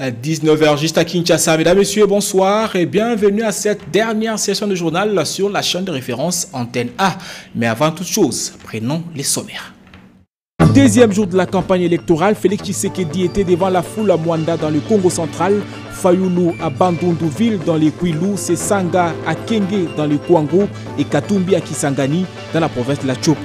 À 19h juste à Kinshasa. Mesdames, Messieurs, bonsoir et bienvenue à cette dernière session de journal sur la chaîne de référence Antenne A. Mais avant toute chose, prenons les sommaires. Deuxième jour de la campagne électorale, Félix Tshisekedi était devant la foule à Mwanda dans le Congo central, Fayulu à Bandundu-ville dans les Kwilu, Sesanga à Kenge dans le Kwango et Katumbi à Kisangani dans la province de la Chopo.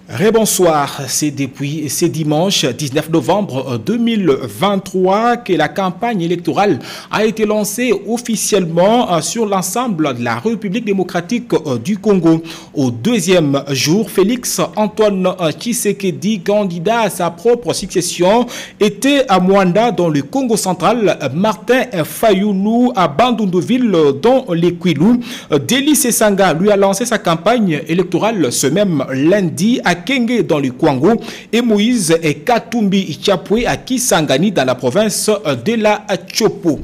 Rebonsoir, c'est depuis ce dimanche 19 novembre 2023 que la campagne électorale a été lancée officiellement sur l'ensemble de la République démocratique du Congo. Au deuxième jour, Félix Antoine Tshisekedi, candidat à sa propre succession, était à Mwanda dans le Congo central, Martin Fayulu à Bandundu-ville dans les Kwilu. Deli Sesanga lui a lancé sa campagne électorale ce même lundi à Kenge dans le Kwango et Moïse et Katumbi Chapwe à Kisangani dans la province de la Chopo.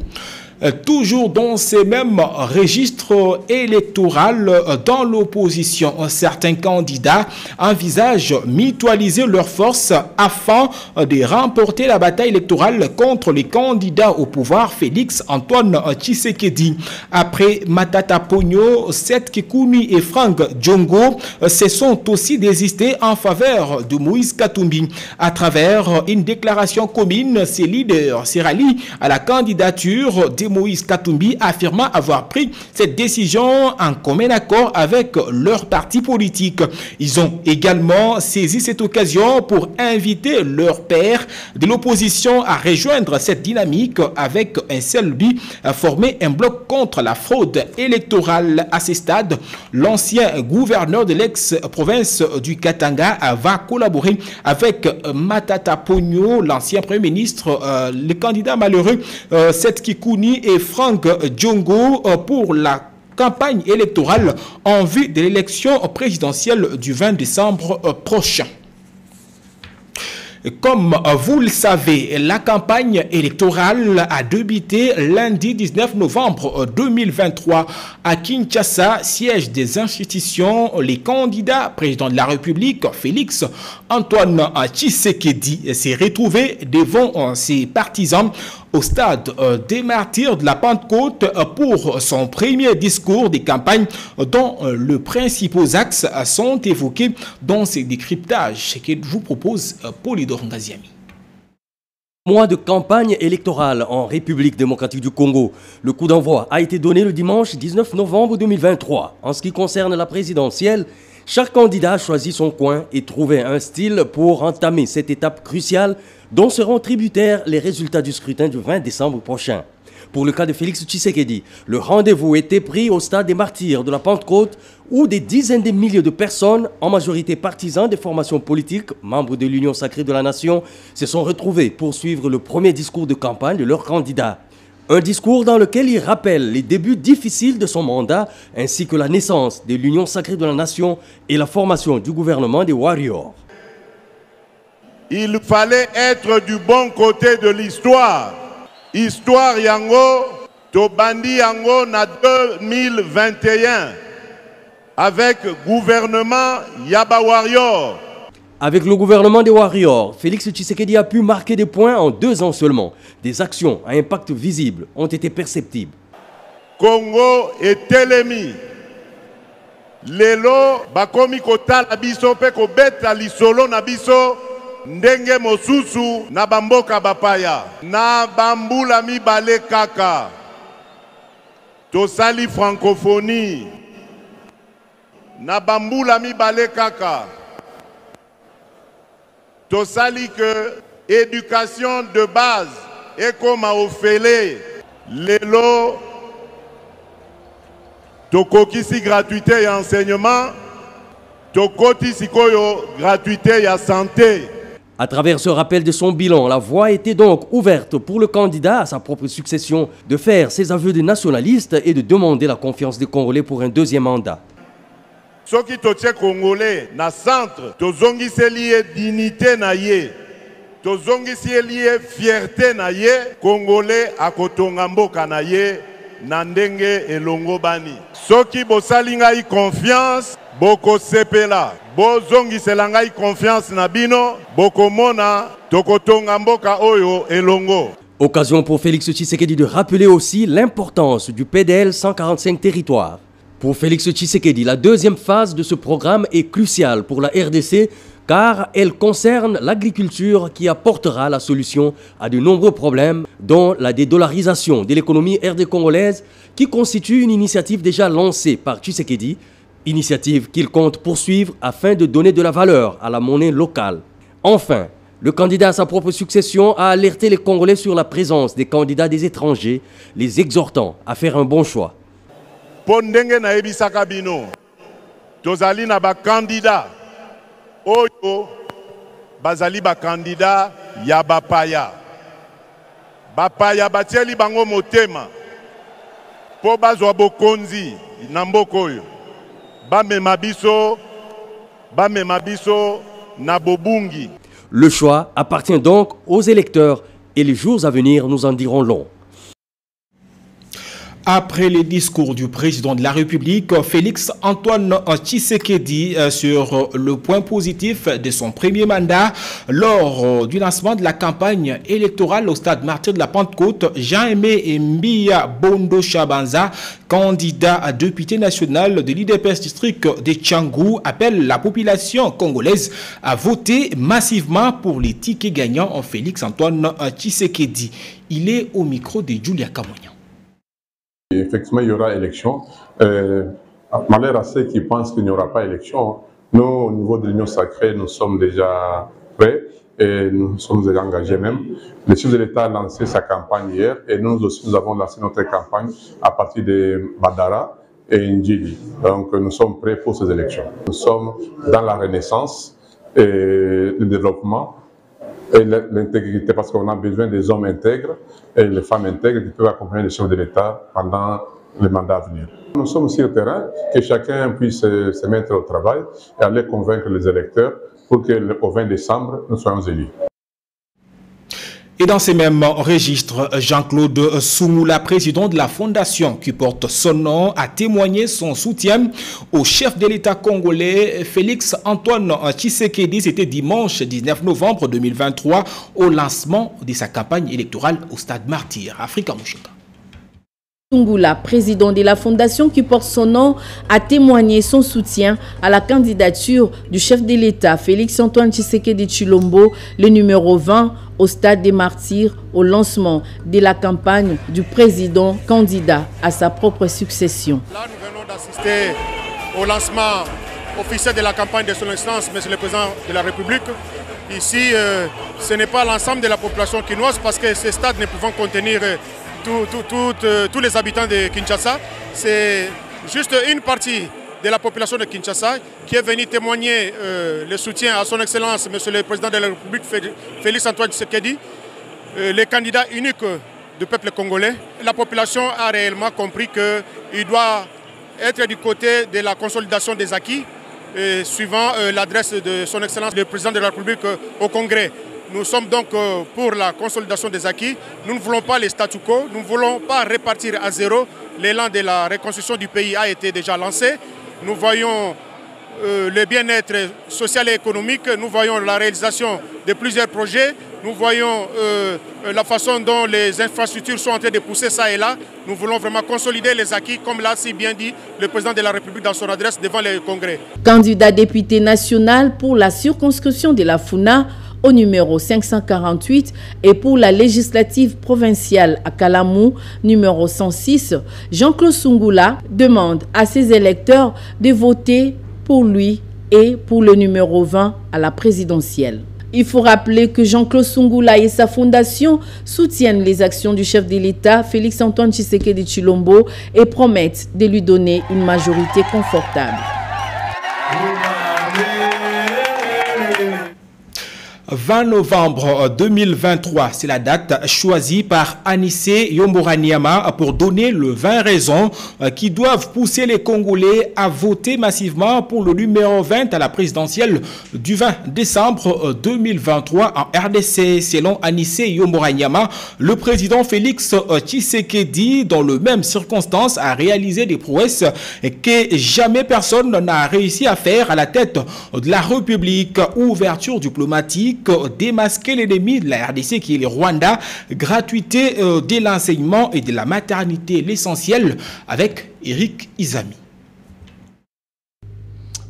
Toujours dans ces mêmes registres électoraux dans l'opposition, certains candidats envisagent mutualiser leurs forces afin de remporter la bataille électorale contre les candidats au pouvoir Félix Antoine Tshisekedi. Après Matata Ponyo, Seth Kikuni et Frank Djongo se sont aussi désistés en faveur de Moïse Katumbi. À travers une déclaration commune, ces leaders se rallient à la candidature de Moïse Katumbi, affirmant avoir pris cette décision en commun accord avec leur parti politique. Ils ont également saisi cette occasion pour inviter leur père de l'opposition à rejoindre cette dynamique avec un seul but, former un bloc contre la fraude électorale. À ce stade, l'ancien gouverneur de l'ex-province du Katanga va collaborer avec Matata Ponyo, l'ancien premier ministre, le candidat malheureux Seth Kikuni et Frank Djongo pour la campagne électorale en vue de l'élection présidentielle du 20 décembre prochain. Comme vous le savez, la campagne électorale a débuté lundi 19 novembre 2023 à Kinshasa, siège des institutions. Les candidats président de la République, Félix Antoine Tshisekedi, s'est retrouvé devant ses partisans au stade des martyrs de la Pentecôte pour son premier discours de campagne dont les principaux axes sont évoqués dans ces décryptages que vous propose Polydor Ngaziami. Mois de campagne électorale en République démocratique du Congo. Le coup d'envoi a été donné le dimanche 19 novembre 2023. En ce qui concerne la présidentielle, chaque candidat a choisi son coin et trouvé un style pour entamer cette étape cruciale dont seront tributaires les résultats du scrutin du 20 décembre prochain. Pour le cas de Félix Tshisekedi, le rendez-vous était pris au stade des martyrs de la Pentecôte où des dizaines de milliers de personnes, en majorité partisans des formations politiques, membres de l'Union sacrée de la nation, se sont retrouvés pour suivre le premier discours de campagne de leur candidat. Un discours dans lequel il rappelle les débuts difficiles de son mandat ainsi que la naissance de l'Union sacrée de la nation et la formation du gouvernement des Warriors. Il fallait être du bon côté de l'histoire. Histoire yango, tobandi yango na 2021 avec gouvernement Yaba Warrior. Avec le gouvernement des Warriors, Félix Tshisekedi a pu marquer des points en 2 ans seulement. Des actions à impact visible ont été perceptibles. Congo et Telemi. Lelo bakomi kotala biso pe kobeta lisolo na biso ndenge mosusu na bamboka bapaya na bambula mibale kaka tosali francophonie na bambula mibale kaka tosali que éducation de base ekoma ofele lelo tokokisi gratuité ya enseignement tokoti sikoyo gratuité ya santé. À travers ce rappel de son bilan, la voie était donc ouverte pour le candidat à sa propre succession de faire ses aveux de nationaliste et de demander la confiance des Congolais pour un deuxième mandat. Ce qui est Congolais, na centre, tozongi se lié dignité na ye, tozongi se lié fierté na ye, Congolais a kotonga mboka na ye, na ndenge elongo bani. Ce qui bosalinga y confiance, boko sepela. Bozongi selangai confiance na bino, boko mona, tokotonga mboka oyo elongo. Occasion pour Félix Tshisekedi de rappeler aussi l'importance du PDL 145 territoires. Pour Félix Tshisekedi, la deuxième phase de ce programme est cruciale pour la RDC car elle concerne l'agriculture qui apportera la solution à de nombreux problèmes, dont la dédollarisation de l'économie RD congolaise qui constitue une initiative déjà lancée par Tshisekedi, initiative qu'il compte poursuivre afin de donner de la valeur à la monnaie locale. Enfin, le candidat à sa propre succession a alerté les Congolais sur la présence des candidats des étrangers, les exhortant à faire un bon choix. Pondenge na ebisaka bino, tozali na ba candidat oyo bazali ba candidat ya bapaya. Bapaya batieli bango motema po bazwa bokonzi na mboka oyo. Bamema biso na bobungi. Le choix appartient donc aux électeurs et les jours à venir nous en diront long. Après les discours du président de la République, Félix Antoine Tshisekedi sur le point positif de son premier mandat lors du lancement de la campagne électorale au stade Martyr de la Pentecôte, Jean-Aimé Mbiya Bondo Chabanza, candidat à député national de l'IDPS district de Tchangou, appelle la population congolaise à voter massivement pour les tickets gagnants en Félix Antoine Tshisekedi. Il est au micro de Julia Kamounian. Effectivement, il y aura élection. Malheur à ceux qui pensent qu'il n'y aura pas élection, nous, au niveau de l'Union sacrée, nous sommes déjà prêts et nous sommes déjà engagés même. Le chef de l'État a lancé sa campagne hier et nous aussi, nous avons lancé notre campagne à partir de Badara et Ndjili. Donc, nous sommes prêts pour ces élections. Nous sommes dans la renaissance et le développement et l'intégrité, parce qu'on a besoin des hommes intègres et les femmes intègres qui peuvent accompagner les chefs de l'État pendant le mandat à venir. Nous sommes sur le terrain, que chacun puisse se mettre au travail et aller convaincre les électeurs pour qu'au 20 décembre, nous soyons élus. Et dans ces mêmes registres, Jean-Claude Soumoula, président de la fondation qui porte son nom, a témoigné son soutien au chef de l'État congolais Félix Antoine Tshisekedi. C'était dimanche 19 novembre 2023 au lancement de sa campagne électorale au stade Martyr, Africa Moucheka. Soumoula, président de la fondation qui porte son nom, a témoigné son soutien à la candidature du chef de l'État Félix Antoine Tshisekedi Tshilombo, le numéro 20 au stade des Martyrs, au lancement de la campagne du président candidat à sa propre succession. Là, nous venons d'assister au lancement officiel de la campagne de son Excellence, Monsieur le Président de la République. Ici, ce n'est pas l'ensemble de la population quinoise parce que ce stade ne pouvant contenir tous les habitants de Kinshasa. C'est juste une partie de la population de Kinshasa qui est venue témoigner le soutien à son Excellence, Monsieur le Président de la République, Félix Antoine Tshisekedi, le candidat unique du peuple congolais. La population a réellement compris qu'il doit être du côté de la consolidation des acquis, suivant l'adresse de son Excellence, le Président de la République au Congrès. Nous sommes donc pour la consolidation des acquis. Nous ne voulons pas les statu quo, nous ne voulons pas repartir à zéro. L'élan de la reconstruction du pays a été déjà lancé. Nous voyons le bien-être social et économique, nous voyons la réalisation de plusieurs projets, nous voyons la façon dont les infrastructures sont en train de pousser ça et là. Nous voulons vraiment consolider les acquis, comme l'a si bien dit le président de la République dans son adresse devant le Congrès. Candidat député national pour la circonscription de la Funa, au numéro 548 et pour la législative provinciale à Kalamou, numéro 106, Jean-Claude Soumoula demande à ses électeurs de voter pour lui et pour le numéro 20 à la présidentielle. Il faut rappeler que Jean-Claude Soumoula et sa fondation soutiennent les actions du chef de l'État, Félix Antoine Tshisekedi Tshilombo, et promettent de lui donner une majorité confortable. 20 novembre 2023, c'est la date choisie par Anissé Yomboranyama pour donner le 20 raisons qui doivent pousser les Congolais à voter massivement pour le numéro 20 à la présidentielle du 20 décembre 2023 en RDC. Selon Anissé Yomboranyama, le président Félix Tshisekedi, dans les mêmes circonstances, a réalisé des prouesses que jamais personne n'a réussi à faire à la tête de la République. Ouverture diplomatique, démasquer l'ennemi de la RDC qui est le Rwanda, gratuité de l'enseignement et de la maternité, l'essentiel avec Eric Izami.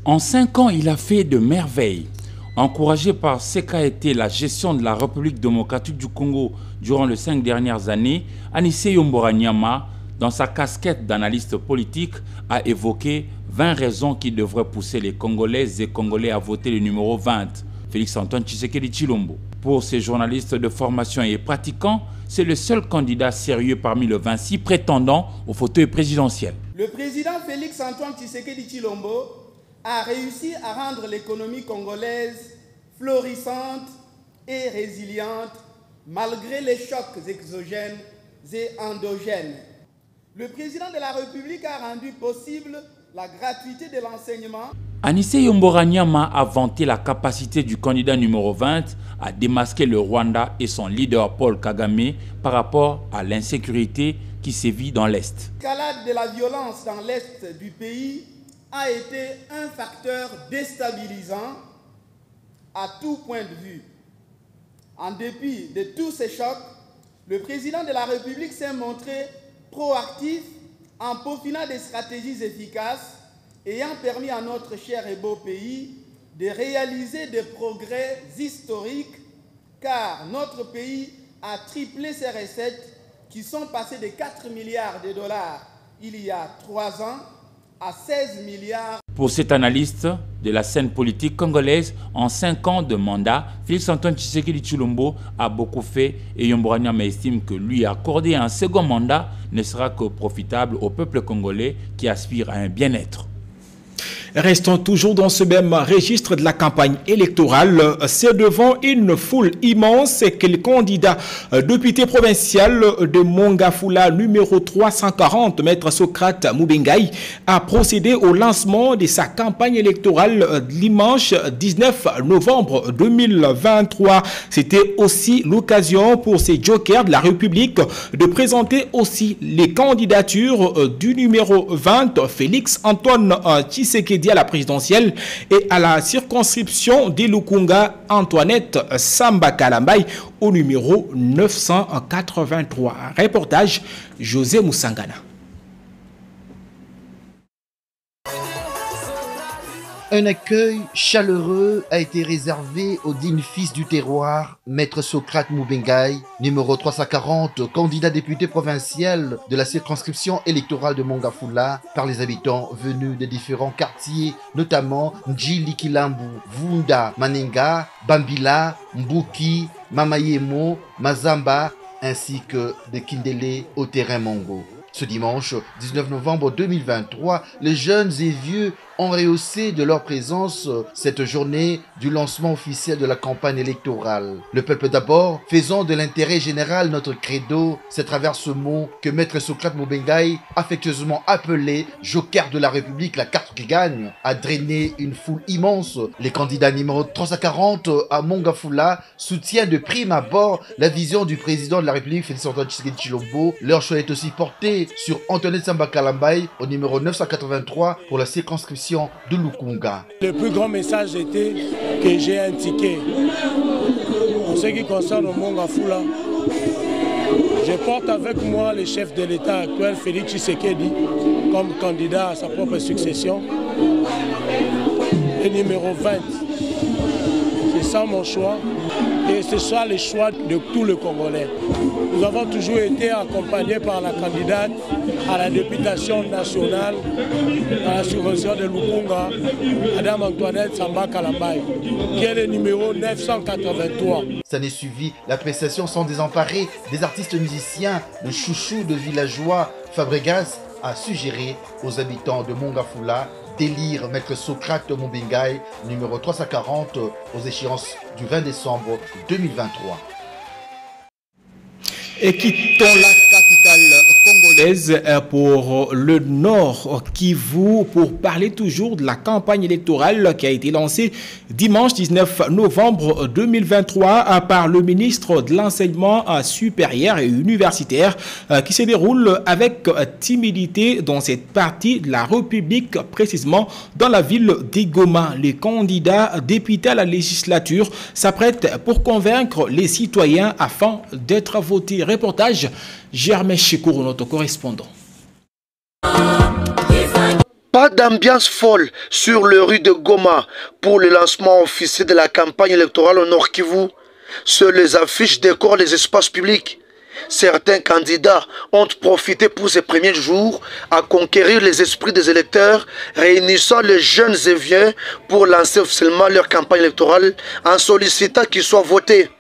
En 5 ans, il a fait de merveilles. Encouragé par ce qu'a été la gestion de la République démocratique du Congo durant les 5 dernières années, Anissé Yomboranyama, dans sa casquette d'analyste politique, a évoqué 20 raisons qui devraient pousser les Congolaises et Congolais à voter le numéro 20. Félix-Antoine Tshisekedi Tshilombo. Pour ces journalistes de formation et pratiquants, c'est le seul candidat sérieux parmi les 26 prétendants au fauteuil présidentiel. Le président Félix-Antoine Tshisekedi Tshilombo a réussi à rendre l'économie congolaise florissante et résiliente malgré les chocs exogènes et endogènes. Le président de la République a rendu possible la gratuité de l'enseignement. Anissé Yomboranyama a vanté la capacité du candidat numéro 20 à démasquer le Rwanda et son leader Paul Kagame par rapport à l'insécurité qui sévit dans l'Est. L'escalade de la violence dans l'Est du pays a été un facteur déstabilisant à tout point de vue. En dépit de tous ces chocs, le président de la République s'est montré proactif en peaufinant des stratégies efficaces ayant permis à notre cher et beau pays de réaliser des progrès historiques car notre pays a triplé ses recettes qui sont passées de 4 milliards de dollars il y a 3 ans à 16 milliards. Pour cet analyste de la scène politique congolaise, en 5 ans de mandat, Félix-Antoine Tshisekedi Tshilombo a beaucoup fait et Yomboranyama estime que lui accorder un second mandat ne sera que profitable au peuple congolais qui aspire à un bien-être. Restons toujours dans ce même registre de la campagne électorale. C'est devant une foule immense que le candidat député provincial de Mongafula numéro 340, Maître Socrate Mubengai, a procédé au lancement de sa campagne électorale dimanche 19 novembre 2023. C'était aussi l'occasion pour ces jokers de la République de présenter aussi les candidatures du numéro 20, Félix-Antoine Tshisekedi à la présidentielle et à la circonscription d'Ilukunga, Antoinette Samba Kalambay au numéro 983. Reportage José Moussangana. Un accueil chaleureux a été réservé au digne fils du terroir, Maître Socrate Mubengai, numéro 340, candidat député provincial de la circonscription électorale de Mongafula, par les habitants venus des différents quartiers, notamment Ndjili-Kilambu, Vunda, Manenga, Bambila, Mbuki, Mamayemo, Mazamba, ainsi que de Kindele au terrain Mongo. Ce dimanche 19 novembre 2023, les jeunes et vieux ont rehaussé de leur présence cette journée du lancement officiel de la campagne électorale. Le peuple d'abord, faisant de l'intérêt général notre credo, c'est à travers ce mot que Maître Socrate Mubengai, affectueusement appelé Joker de la République, la carte qui gagne, a drainé une foule immense. Les candidats numéro 340 à Mongafula soutiennent de prime abord la vision du président de la République, Félix-Antoine Tshisekedi Tshilombo. Leur choix est aussi porté sur Antoinette Samba Kalambay au numéro 983 pour la circonscription de Lukunga. Le plus grand message était que j'ai un ticket. En ce qui concerne Mongafula, je porte avec moi le chef de l'État actuel, Félix Tshisekedi, comme candidat à sa propre succession. Le numéro 20. C'est ça mon choix. Et ce soit le choix de tous les Congolais. Nous avons toujours été accompagnés par la candidate à la députation nationale à la circonscription de Lukunga, Madame Antoinette Samba Kalambay, qui est le numéro 983. Ça n'est suivi l'appréciation sans désemparer des artistes musiciens, le chouchou de villageois Fabregas, a suggéré aux habitants de Mongafula d'élire Maître Socrate Moubengaï, numéro 340, aux échéances du 20 décembre 2023. Et quittons la capitale congolaise pour le Nord Kivu pour parler toujours de la campagne électorale qui a été lancée dimanche 19 novembre 2023 par le ministre de l'Enseignement supérieur et universitaire qui se déroule avec timidité dans cette partie de la République, précisément dans la ville d'Igoma. Les candidats députés à la législature s'apprêtent pour convaincre les citoyens afin d'être votés. Reportage Germain Chikourou, notre correspondant. Pas d'ambiance folle sur le rue de Goma pour le lancement officiel de la campagne électorale au Nord Kivu. Seules les affiches décorent les espaces publics. Certains candidats ont profité pour ces premiers jours à conquérir les esprits des électeurs, réunissant les jeunes et vieux pour lancer officiellement leur campagne électorale en sollicitant qu'ils soient votés.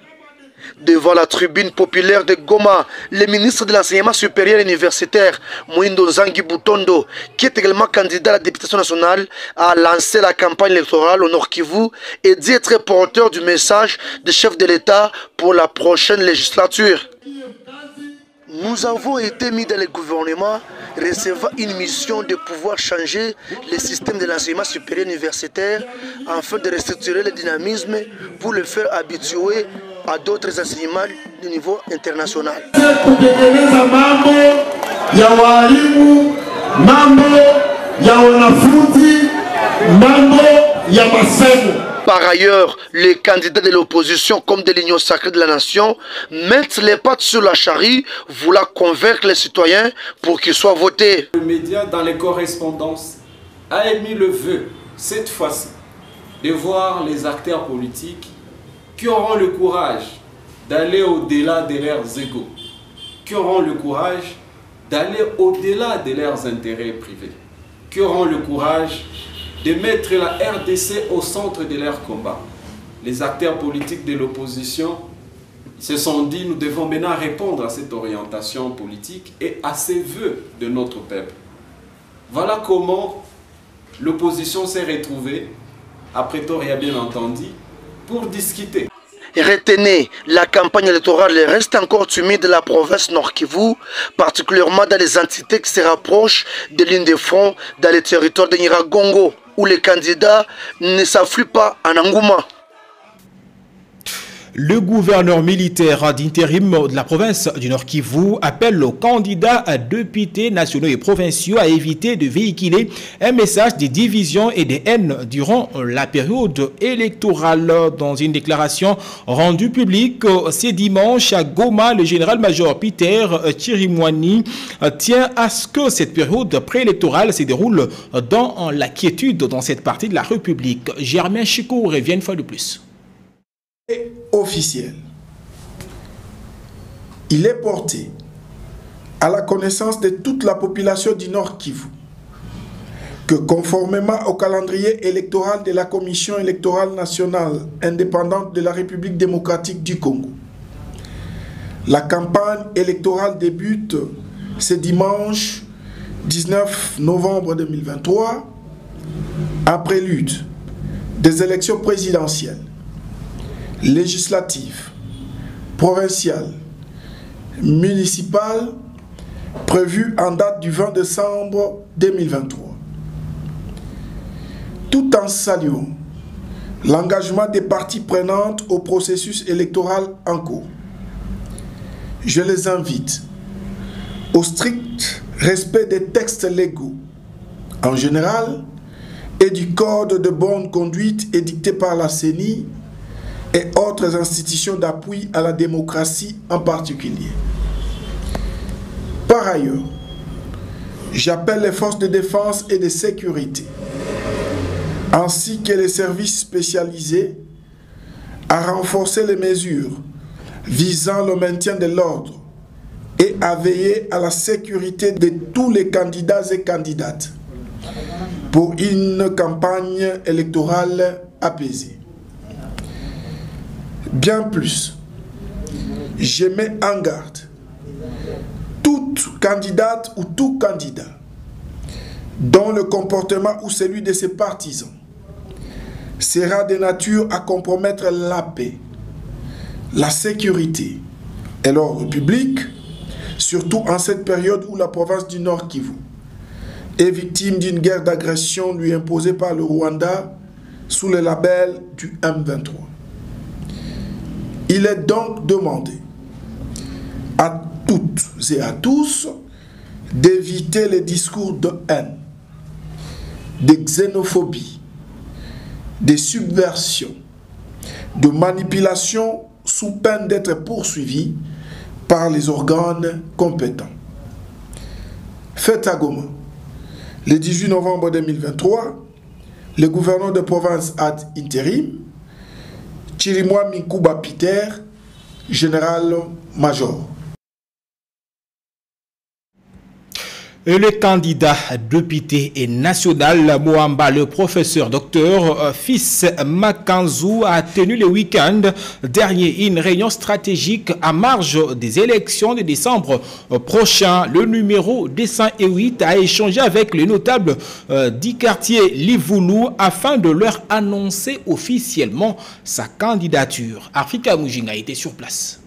Devant la tribune populaire de Goma, le ministre de l'Enseignement supérieur et universitaire, Mouindo Zangi Butondo, qui est également candidat à la députation nationale, a lancé la campagne électorale au Nord Kivu et dit être porteur du message du chef de l'État pour la prochaine législature. Nous avons été mis dans le gouvernement recevant une mission de pouvoir changer le système de l'enseignement supérieur universitaire afin de restructurer le dynamisme pour le faire habituer à d'autres enseignements du niveau international. Par ailleurs, les candidats de l'opposition comme de l'Union sacrée de la nation mettent les pattes sur la charrue, voulant convaincre les citoyens pour qu'ils soient votés. Le média dans les correspondances a émis le vœu, cette fois-ci, de voir les acteurs politiques qui auront le courage d'aller au-delà de leurs égos, qui auront le courage d'aller au-delà de leurs intérêts privés, qui auront le courage de mettre la RDC au centre de leur combat. Les acteurs politiques de l'opposition se sont dit, nous devons maintenant répondre à cette orientation politique et à ces vœux de notre peuple. Voilà comment l'opposition s'est retrouvée, à Pretoria bien entendu, pour discuter. Retenez, la campagne électorale reste encore timide de la province Nord Kivu, particulièrement dans les entités qui se rapprochent de l'île de front dans les territoires de Nyiragongo, où les candidats ne s'affluent pas en Angouma. Le gouverneur militaire d'intérim de la province du Nord Kivu appelle aux candidats à députés nationaux et provinciaux à éviter de véhiculer un message de division et de haine durant la période électorale. Dans une déclaration rendue publique ce dimanche à Goma, le général-major Peter Chirimwani tient à ce que cette période préélectorale se déroule dans la quiétude dans cette partie de la République. Germain Chikourou revient une fois de plus. Officiel. Il est porté à la connaissance de toute la population du Nord Kivu que conformément au calendrier électoral de la Commission électorale nationale indépendante de la République démocratique du Congo, la campagne électorale débute ce dimanche 19 novembre 2023 en prélude des élections présidentielles, législatives, provinciales, municipales, prévues en date du 20 décembre 2023. Tout en saluant l'engagement des parties prenantes au processus électoral en cours, je les invite au strict respect des textes légaux en général et du code de bonne conduite édicté par la CENI et autres institutions d'appui à la démocratie en particulier. Par ailleurs, j'appelle les forces de défense et de sécurité, ainsi que les services spécialisés, à renforcer les mesures visant le maintien de l'ordre et à veiller à la sécurité de tous les candidats et candidates pour une campagne électorale apaisée. Bien plus, je mets en garde toute candidate ou tout candidat dont le comportement ou celui de ses partisans sera de nature à compromettre la paix, la sécurité et l'ordre public, surtout en cette période où la province du Nord Kivu est victime d'une guerre d'agression lui imposée par le Rwanda sous le label du M23. Il est donc demandé à toutes et à tous d'éviter les discours de haine, de xénophobie, de subversion, de manipulation sous peine d'être poursuivis par les organes compétents. Fait à Goma, le 18 novembre 2023, le gouverneur de province ad interim, Chirimwa Minkuba Peter, général-major. Et le candidat député et national Moamba, le professeur Dr Fils Makanzu, a tenu le week-end dernier une réunion stratégique à marge des élections de décembre prochain. Le numéro 208 a échangé avec les notables du quartier Livoulou afin de leur annoncer officiellement sa candidature. Africa Mujinga était sur place.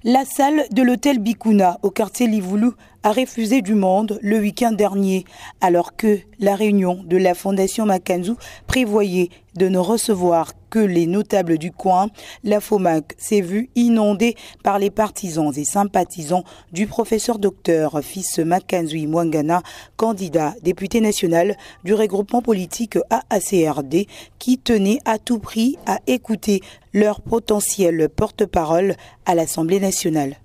La salle de l'hôtel Bikuna au quartier Livoulou a refusé du monde le week-end dernier, alors que la réunion de la Fondation Makanzu prévoyait de ne recevoir que les notables du coin. La FOMAC s'est vue inondée par les partisans et sympathisants du professeur docteur Fils Makanzu Mwangana, candidat député national du regroupement politique AACRD, qui tenait à tout prix à écouter leur potentiel porte-parole à l'Assemblée nationale.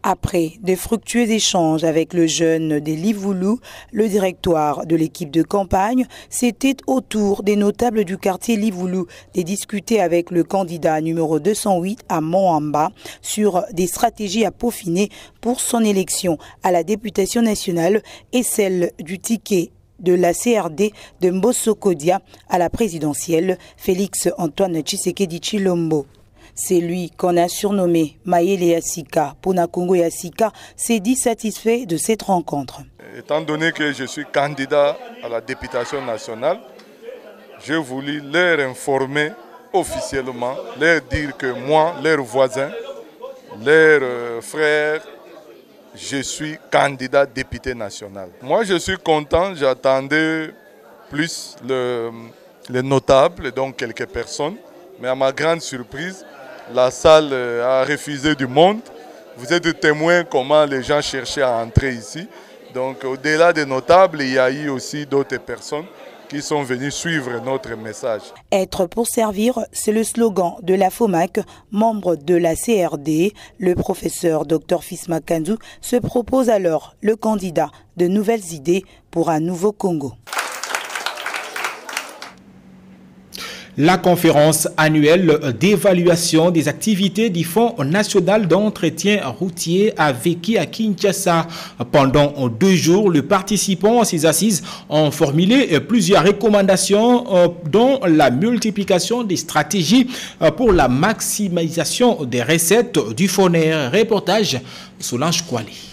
Après de fructueux échanges avec le jeune des Livoulou, le directoire de l'équipe de campagne, c'était au tour des notables du quartier Livoulou de discuter avec le candidat numéro 208 à Moamba sur des stratégies à peaufiner pour son élection à la députation nationale et celle du ticket de la CRD de Mbosso-Kodia à la présidentielle, Félix Antoine Tshisekedi Tshilombo. C'est lui qu'on a surnommé Mayele Yassika. Pona Congo Yassika s'est dit satisfait de cette rencontre. Étant donné que je suis candidat à la députation nationale, j'ai voulu leur informer officiellement, leur dire que moi, leurs voisins, leurs frères, je suis candidat député national. Moi, je suis content, j'attendais plus les notables, donc quelques personnes, mais à ma grande surprise, la salle a refusé du monde. Vous êtes témoin comment les gens cherchaient à entrer ici. Donc au-delà des notables, il y a eu aussi d'autres personnes qui sont venues suivre notre message. Être pour servir, c'est le slogan de la FOMAC, membre de la CRD. Le professeur Dr Fils Makanzu se propose alors le candidat de nouvelles idées pour un nouveau Congo. La conférence annuelle d'évaluation des activités du Fonds national d'entretien routier a vécu à Kinshasa. Pendant 2 jours, les participants à ces assises ont formulé plusieurs recommandations, dont la multiplication des stratégies pour la maximisation des recettes du FONER. Reportage Solange Kouali.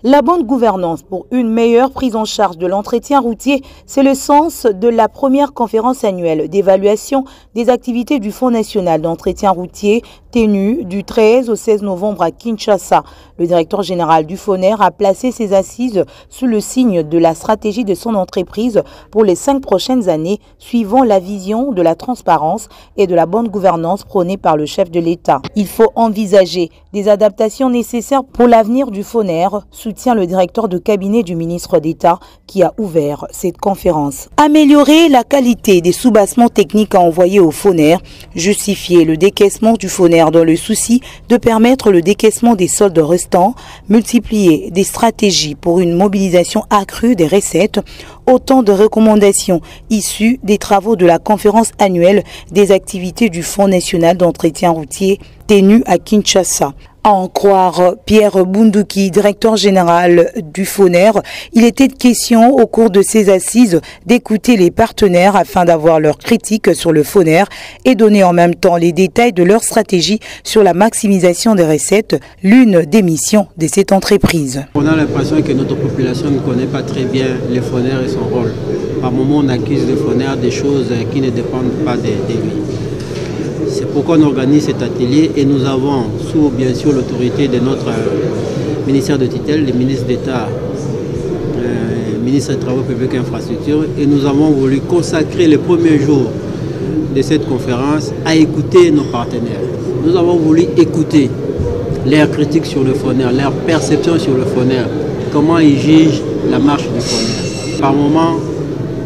La bonne gouvernance pour une meilleure prise en charge de l'entretien routier, c'est le sens de la première conférence annuelle d'évaluation des activités du Fonds national d'entretien routier tenue du 13 au 16 novembre à Kinshasa. Le directeur général du FONER a placé ses assises sous le signe de la stratégie de son entreprise pour les 5 prochaines années, suivant la vision de la transparence et de la bonne gouvernance prônée par le chef de l'État. Il faut envisager des adaptations nécessaires pour l'avenir du FONER, soutient le directeur de cabinet du ministre d'État qui a ouvert cette conférence. Améliorer la qualité des soubassements techniques à envoyer au FONER, justifier le décaissement du FONER dans le souci de permettre le décaissement des soldes restants, multiplier des stratégies pour une mobilisation accrue des recettes, autant de recommandations issues des travaux de la conférence annuelle des activités du Fonds national d'entretien routier tenue à Kinshasa. À en croire Pierre Boundouki, directeur général du FONER, il était question au cours de ces assises d'écouter les partenaires afin d'avoir leurs critiques sur le FONER et donner en même temps les détails de leur stratégie sur la maximisation des recettes, l'une des missions de cette entreprise. On a l'impression que notre population ne connaît pas très bien le FONER et son rôle. Par moments, on accuse le FONER des choses qui ne dépendent pas de lui. C'est pourquoi on organise cet atelier et nous avons, sous bien sûr l'autorité de notre ministère de tutelle, le ministre d'État, ministre des Travaux publics et Infrastructures, et nous avons voulu consacrer les premiers jours de cette conférence à écouter nos partenaires. Nous avons voulu écouter leurs critiques sur le FONER, leurs perceptions sur le FONER, comment ils jugent la marche du FONER. Par moments,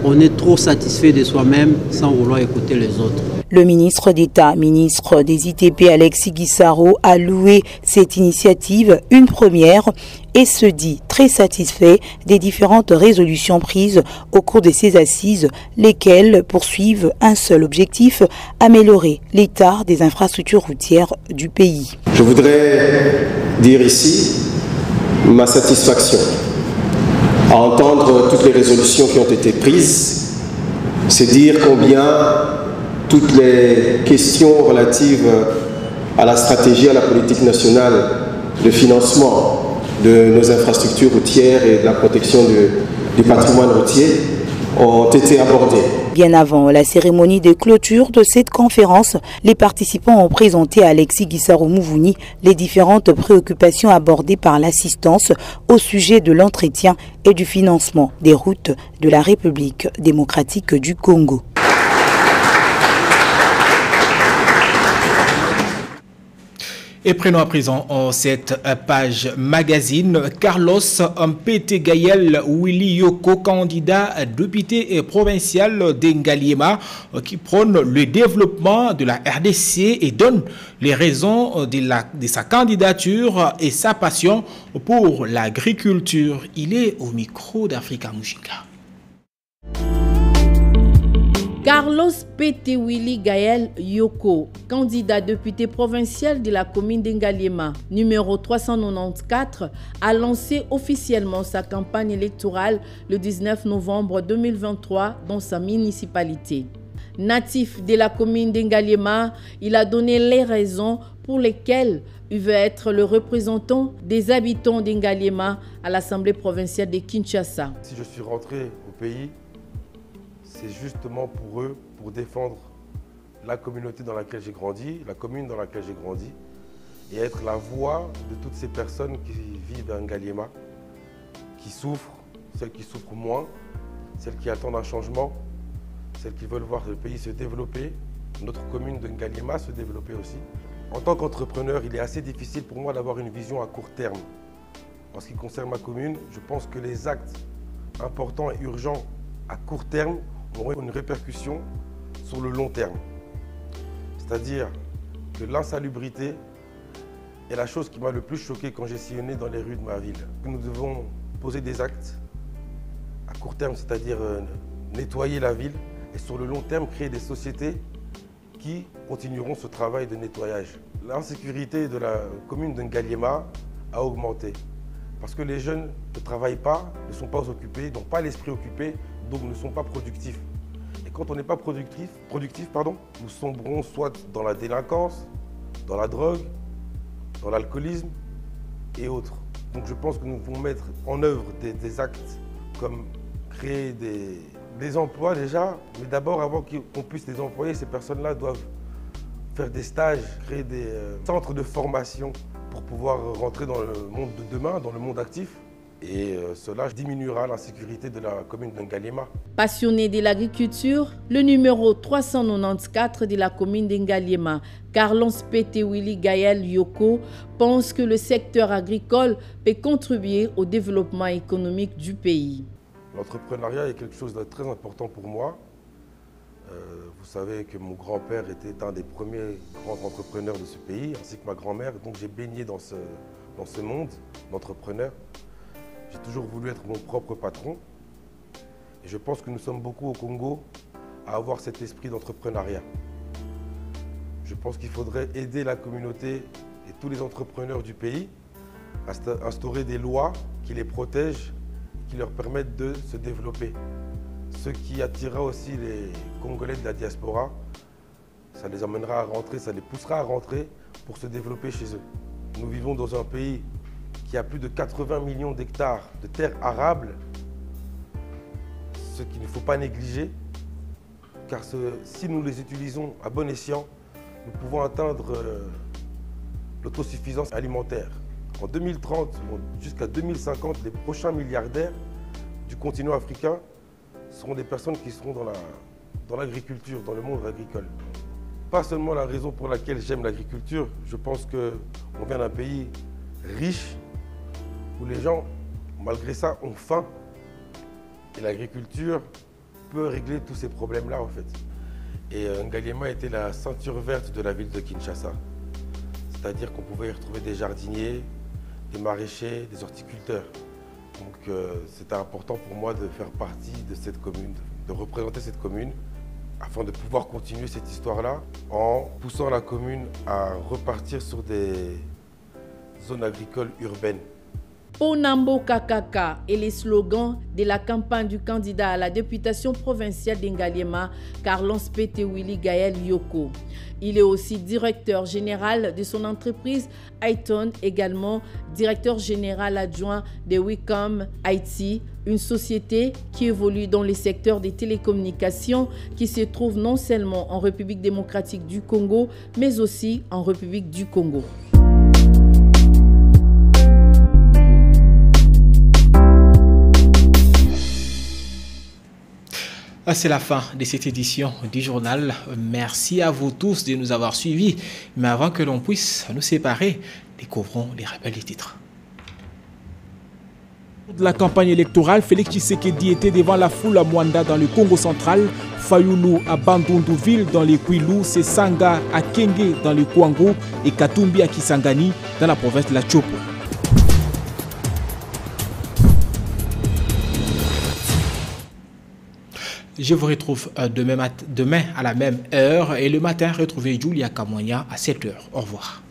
on est trop satisfait de soi-même sans vouloir écouter les autres. Le ministre d'État, ministre des ITP Alexis Guissaro, a loué cette initiative, une première, et se dit très satisfait des différentes résolutions prises au cours de ces assises, lesquelles poursuivent un seul objectif, améliorer l'état des infrastructures routières du pays. Je voudrais dire ici ma satisfaction à entendre toutes les résolutions qui ont été prises, c'est dire combien toutes les questions relatives à la stratégie, à la politique nationale de financement de nos infrastructures routières et de la protection du patrimoine routier ont été abordées. Bien avant la cérémonie de clôture de cette conférence, les participants ont présenté à Alexis Guissaro Mouvouni les différentes préoccupations abordées par l'assistance au sujet de l'entretien et du financement des routes de la République démocratique du Congo. Et prenons à présent cette page magazine. Carlos Mpete Gayel Willy Yoko, candidat député provincial d'Engaliema, qui prône le développement de la RDC et donne les raisons de sa candidature et sa passion pour l'agriculture. Il est au micro d'Africa Mushinga. Carlos Mpete Willy Gaël Yoko, candidat député provincial de la commune d'Engaliema, numéro 394, a lancé officiellement sa campagne électorale le 19 novembre 2023 dans sa municipalité. Natif de la commune d'Engaliema, il a donné les raisons pour lesquelles il veut être le représentant des habitants d'Engaliema à l'Assemblée provinciale de Kinshasa. Si je suis rentré au pays, c'est justement pour eux, pour défendre la communauté dans laquelle j'ai grandi, la commune dans laquelle j'ai grandi, et être la voix de toutes ces personnes qui vivent à Ngaliema, qui souffrent, celles qui souffrent moins, celles qui attendent un changement, celles qui veulent voir le pays se développer, notre commune de Ngaliema se développer aussi. En tant qu'entrepreneur, il est assez difficile pour moi d'avoir une vision à court terme. En ce qui concerne ma commune, je pense que les actes importants et urgents à court terme auront une répercussion sur le long terme. C'est-à-dire que l'insalubrité est la chose qui m'a le plus choqué quand j'ai sillonné dans les rues de ma ville. Nous devons poser des actes à court terme, c'est-à-dire nettoyer la ville, et sur le long terme créer des sociétés qui continueront ce travail de nettoyage. L'insécurité de la commune de Ngaliema a augmenté parce que les jeunes ne travaillent pas, ne sont pas occupés, n'ont pas l'esprit occupé, donc ne sont pas productifs. Et quand on n'est pas productif, nous sombrons soit dans la délinquance, dans la drogue, dans l'alcoolisme et autres. Donc je pense que nous devons mettre en œuvre des actes comme créer des emplois déjà, mais d'abord avant qu'on puisse les employer, ces personnes-là doivent faire des stages, créer des centres de formation pour pouvoir rentrer dans le monde de demain, dans le monde actif. Et cela diminuera l'insécurité de la commune d'Engaliema. Passionné de l'agriculture, le numéro 394 de la commune d'Engaliema, Carlos Mpete Willy Gaël Yoko, pense que le secteur agricole peut contribuer au développement économique du pays. L'entrepreneuriat est quelque chose de très important pour moi. Vous savez que mon grand-père était un des premiers grands entrepreneurs de ce pays, ainsi que ma grand-mère. Donc j'ai baigné dans ce monde d'entrepreneurs. J'ai toujours voulu être mon propre patron. Et je pense que nous sommes beaucoup au Congo à avoir cet esprit d'entrepreneuriat. Je pense qu'il faudrait aider la communauté et tous les entrepreneurs du pays, instaurer des lois qui les protègent, qui leur permettent de se développer. Ce qui attirera aussi les Congolais de la diaspora, ça les emmènera à rentrer, ça les poussera à rentrer pour se développer chez eux. Nous vivons dans un pays qui a plus de 80 millions d'hectares de terres arables, ce qu'il ne faut pas négliger, car si nous les utilisons à bon escient, nous pouvons atteindre l'autosuffisance alimentaire. En 2030 jusqu'à 2050, les prochains milliardaires du continent africain seront des personnes qui seront dans l'agriculture, dans le monde agricole. Pas seulement la raison pour laquelle j'aime l'agriculture, je pense qu'on vient d'un pays riche, où les gens, malgré ça, ont faim. Et l'agriculture peut régler tous ces problèmes-là, en fait. Et Ngaliema était la ceinture verte de la ville de Kinshasa. C'est-à-dire qu'on pouvait y retrouver des jardiniers, des maraîchers, des horticulteurs. Donc c'était important pour moi de faire partie de cette commune, de représenter cette commune, afin de pouvoir continuer cette histoire-là en poussant la commune à repartir sur des zones agricoles urbaines. Onambo Kakaka est le slogan de la campagne du candidat à la députation provinciale d'Ngaliema, Carlon Spete Willy Gaël Yoko. Il est aussi directeur général de son entreprise Aiton, également directeur général adjoint de Wicom Haïti, une société qui évolue dans le secteur des télécommunications qui se trouve non seulement en République démocratique du Congo, mais aussi en République du Congo. C'est la fin de cette édition du journal. Merci à vous tous de nous avoir suivis. Mais avant que l'on puisse nous séparer, découvrons les rappels des titres. De la campagne électorale, Félix Tshisekedi était devant la foule à Mwanda dans le Congo central, Fayulu à Bandundu-Ville dans les Kwilu, Sesanga à Kenge dans le Kwango et Katumbi à Kisangani dans la province de la Chopo. Je vous retrouve demain à la même heure et le matin, retrouvez Julia Kamonia à 7 h. Au revoir.